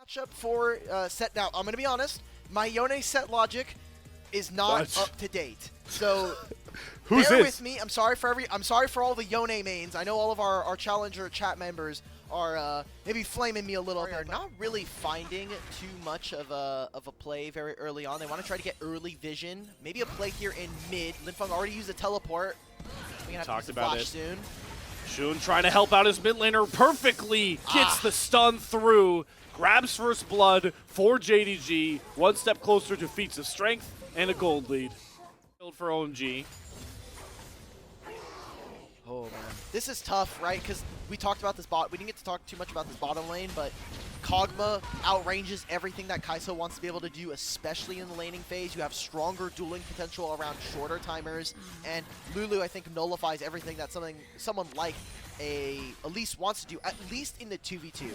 Matchup for set. Now, I'm going to be honest. My Yone set logic is not up to date. So bear with me. I'm sorry for all the Yone mains. I know all of our challenger chat members are maybe flaming me a little. They're not really finding too much of a play very early on. They want to try to get early vision. Maybe a play here in mid. Linfeng already used a teleport. We talked about it soon. Shun trying to help out his mid laner perfectly. Gets the stun through. Grabs first blood for JDG. One step closer to feats of strength and a gold lead. Build for OMG. Oh man, this is tough, right? Because we talked about this bot. We didn't get to talk too much about this bottom lane, but Kog'Maw outranges everything that Kai'Sa wants to be able to do, especially in the laning phase. You have stronger dueling potential around shorter timers, and Lulu, I think, nullifies everything that someone like Elise wants to do, at least in the 2v2.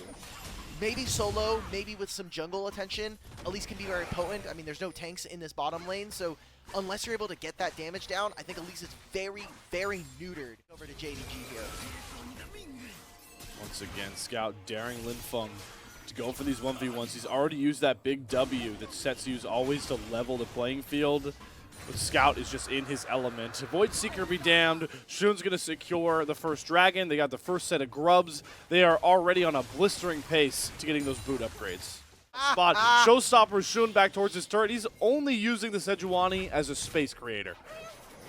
Maybe solo, maybe with some jungle attention, Elise can be very potent. I mean, there's no tanks in this bottom lane, so unless you're able to get that damage down, I think Elise is very, very neutered. Over to JDG here. Once again, Scout daring Linfeng to go for these 1v1s. He's already used that big W that sets you always to level the playing field. But Scout is just in his element. Void Seeker be damned. Shun's going to secure the first dragon. They got the first set of grubs. They are already on a blistering pace to getting those boot upgrades. Spot. Showstopper Shun back towards his turret. He's only using the Sejuani as a space creator.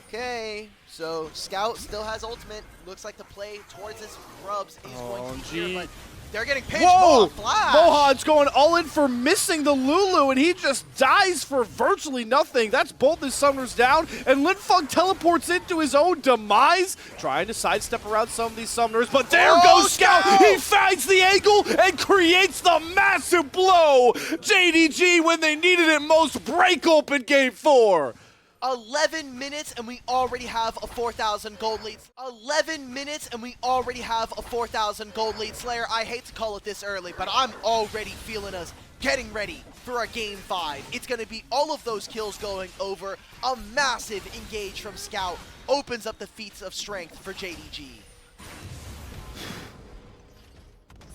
Okay, so Scout still has ultimate. Looks like the play towards his grubs is going to be here, but they're getting pinched. Whoa! Flash! Mohan's going all in for missing the Lulu, and he just dies for virtually nothing. That's both his summoners down, and Linfeng teleports into his own demise, trying to sidestep around some of these summoners, but there goes Scout! He finds the angle and creates the massive blow! JDG, when they needed it most, break open game 4. 11 minutes and we already have a 4,000 gold lead. 11 minutes and we already have a 4,000 gold lead. Slayer, I hate to call it this early, but I'm already feeling us getting ready for our game 5. It's going to be all of those kills going over. A massive engage from Scout opens up the feats of strength for JDG.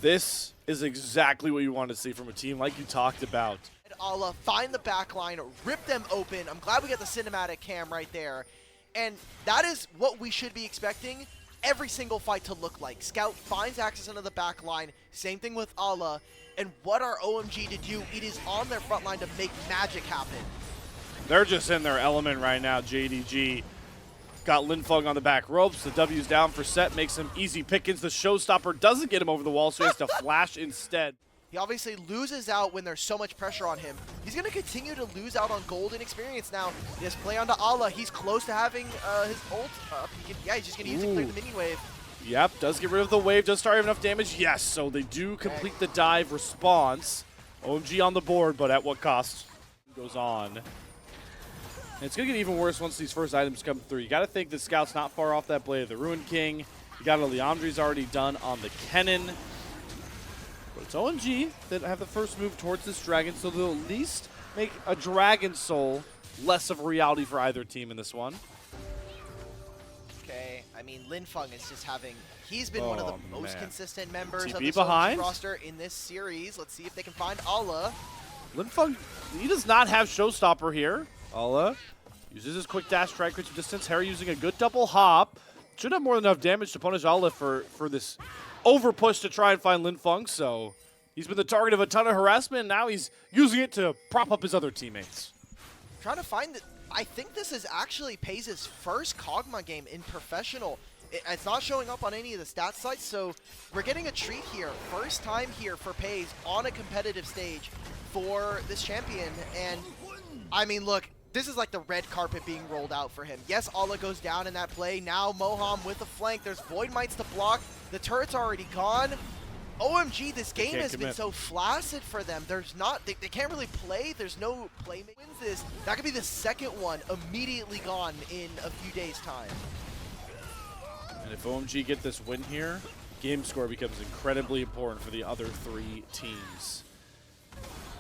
This is exactly what you want to see from a team like you talked about. Ala find the back line, rip them open. I'm glad we got the cinematic cam right there. And that is what we should be expecting every single fight to look like. Scout finds access into the back line. Same thing with Ala. And what are OMG to do? It is on their front line to make magic happen. They're just in their element right now, JDG. Got Linfeng on the back ropes. The W's down for set, makes him easy pickings. The showstopper doesn't get him over the wall, so he has to flash instead. He obviously loses out when there's so much pressure on him. He's going to continue to lose out on golden experience now. He has play onto Ala. He's close to having his ult up. Yeah, he's just going to use it to clear the mini wave. Yep, does get rid of the wave, does start having enough damage. Yes, so they do complete the dive response. OMG on the board, but at what cost? Goes on. And it's going to get even worse once these first items come through. You got to think the Scout's not far off that Blade of the Ruined King. You got a Liandry's already done on the Kennen. But it's OMG that have the first move towards this dragon, so they'll at least make a Dragon Soul less of a reality for either team in this one. Okay, I mean, Linfeng is just having, he's been one of the most consistent members of the OMG roster in this series. Let's see if they can find Ala. Linfeng, he does not have Showstopper here. Ala uses his quick dash, try creates some distance. Harry using a good double hop. Should have more than enough damage to punish Ala for this over push to try and find Linfeng, so he's been the target of a ton of harassment, and now he's using it to prop up his other teammates. Trying to find I think this is actually Paze's first Kog'Maw game in professional. It's not showing up on any of the stat sites, so we're getting a treat here. First time here for Paze on a competitive stage for this champion, and I mean, look, this is like the red carpet being rolled out for him. Yes, Ala goes down in that play. Now Moham with the flank. There's Void Mites to block. The turret's already gone. OMG, this game has been so flaccid for them. There's not, they can't really play. There's no playmaking. Wins this. That could be the second one immediately gone in a few days' time. And if OMG get this win here, game score becomes incredibly important for the other 3 teams.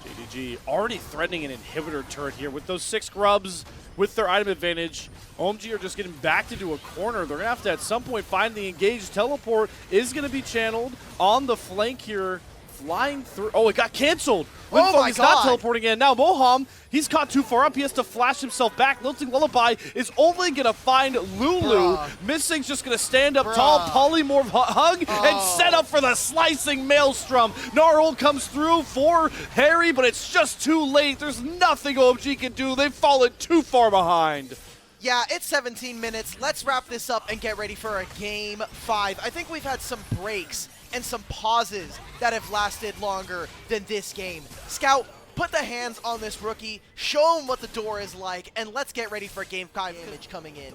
JDG already threatening an inhibitor turret here with those 6 grubs, with their item advantage. OMG are just getting backed into a corner. They're going to have to at some point find the engaged. Teleport is going to be channeled on the flank here flying through. Oh, it got canceled. Oh Linfeng my is not God. teleporting in. Now Moham, he's caught too far up. He has to flash himself back. Lilting Lullaby is only going to find Lulu. Bruh. Missing's just going to stand up Bruh. tall, polymorph hug, and Oh. set up for the slicing maelstrom. Gnarl comes through for Harry, but it's just too late. There's nothing OMG can do. They've fallen too far behind. Yeah, it's 17 minutes. Let's wrap this up and get ready for a game 5. I think we've had some breaks and some pauses that have lasted longer than this game. Scout, put the hands on this rookie, show him what the door is like, and let's get ready for game 5 image coming in.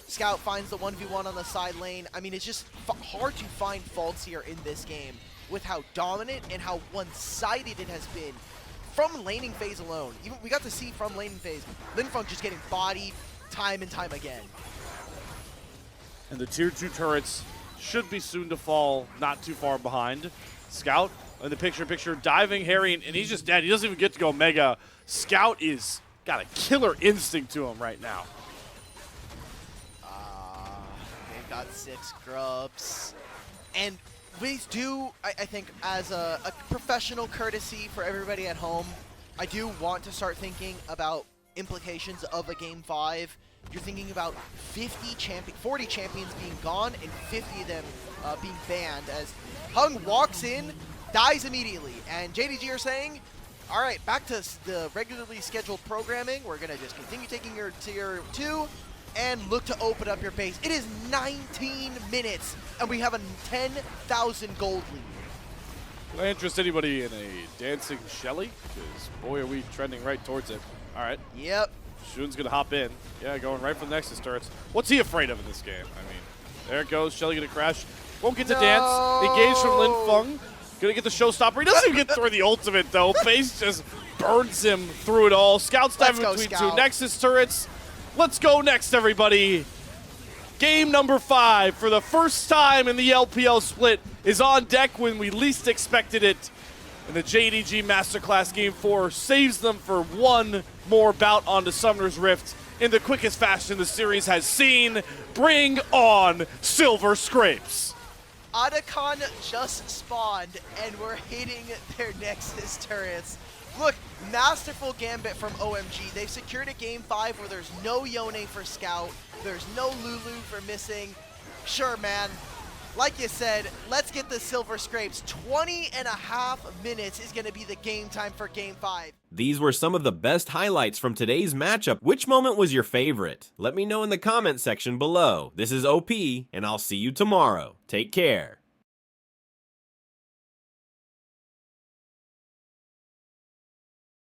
Scout finds the 1v1 on the side lane. I mean, it's just hard to find faults here in this game with how dominant and how one-sided it has been from laning phase alone. Even we got to see from laning phase, Linfeng just getting bodied time and time again. And the tier 2 turrets should be soon to fall, not too far behind. Scout in the picture, diving Harry, and he's just dead. He doesn't even get to go mega. Scout is got a killer instinct to him right now. They've got 6 grubs. And we do, I think, as a professional courtesy for everybody at home, I do want to start thinking about implications of a game 5. You're thinking about 40 champions being gone and 50 of them being banned as Hung walks in, dies immediately, and JDG are saying, all right, back to the regularly scheduled programming. We're going to just continue taking your tier 2 and look to open up your base. It is 19 minutes, and we have a 10,000 gold lead. Can I interest anybody in a dancing Shelly? Because, boy, are we trending right towards it. All right. Yep. Shun's going to hop in. Yeah, going right for the Nexus turrets. What's he afraid of in this game? I mean, there it goes. Shelly going to crash. Won't get to dance. Engage from Linfeng. Going to get the showstopper. He doesn't even get through the ultimate, though. Base just burns him through it all. Scouts diving between Scout. 2 Nexus turrets. Let's go next, everybody. Game number 5 for the first time in the LPL split is on deck when we least expected it. And the JDG Masterclass Game 4 saves them for one more bout onto Summoner's Rift in the quickest fashion the series has seen. Bring on Silver Scrapes. Otacon just spawned, and we're hitting their Nexus turrets. Look, masterful gambit from OMG. They've secured a game 5 where there's no Yone for Scout, there's no Lulu for missing. Sure, man. Like you said, let's get the Silver Scrapes. 20.5 minutes is going to be the game time for game 5. These were some of the best highlights from today's matchup. Which moment was your favorite? Let me know in the comment section below. This is OP, and I'll see you tomorrow. Take care.